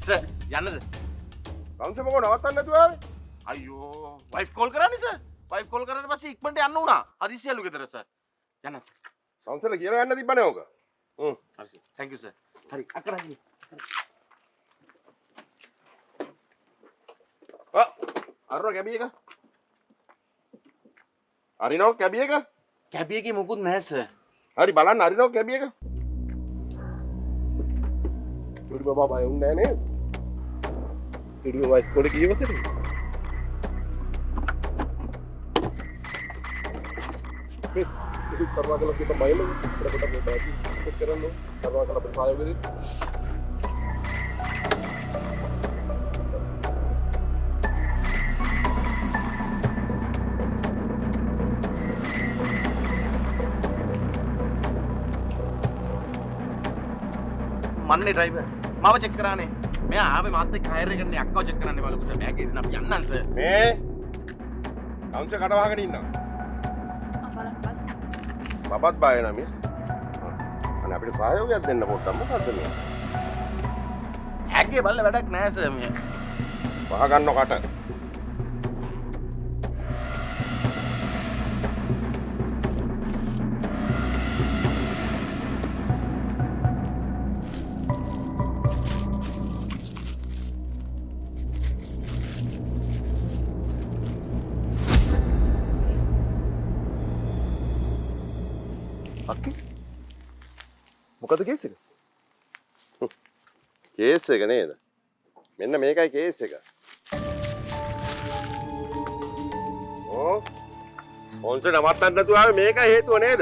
Sir යන්නද? Counsel මොකෝ නවත්තන්න නැතුව ආවේ? අයියෝ වයිෆ් කෝල් කරානේ සර්. වයිෆ් කෝල් කරාට පස්සේ ඉක්මනට යන්න උනා. හදිස්සියලු ගෙදර සර්. යන්න සර්. කවුන්සල් කියලා යන්න තිබ්බනේ ඕක. හරි සර්. thank you sir. හරි අකරන්නේ. අරුණ කැබි එක. අරිනෝ කැබි එක. කැබි එකේ මොකුත් නැහැ සර්. හරි බලන්න අරිනෝ කැබි එක. චුටි බබා බය වුන්නේ නැහැ නේද? චුටි බබා ඉස්කෝලේ ගියේ වසරේ. මිස් ඉතින් තරවාගල kita බයලු kita kita bagi ikut කරන්න තරවාගල අපේ සහයෝගය දෙන්න. මන්නේ ඩ්‍රයිවර් මාව චෙක් කරානේ. මෙයා ආවේ මාත් එක්ක හයර් එකනේ අක්කව චෙක් කරන්න බලමු සර්. බෑග් එක දෙන්න අපි යන්නම් සර්. මේ කවුන්සල් කඩවාගෙන ඉන්නවා. බබත් බය වෙනා මිස්. අනේ අපිට සහයෝගයක් දෙන්න පොඩ්ඩක් මොකද්ද මේ? හැග්ගේ බල්ල වැඩක් නැහැ සර් මේ. වහගන්නව කට. අක්කේ මොකද කේස් එක? කේස් එක නේද? මෙන්න මේකයි කේස් එක. ඕ ඔන්ස නවත්තන්න නැතුව ආවේ මේකයි හේතුව නේද?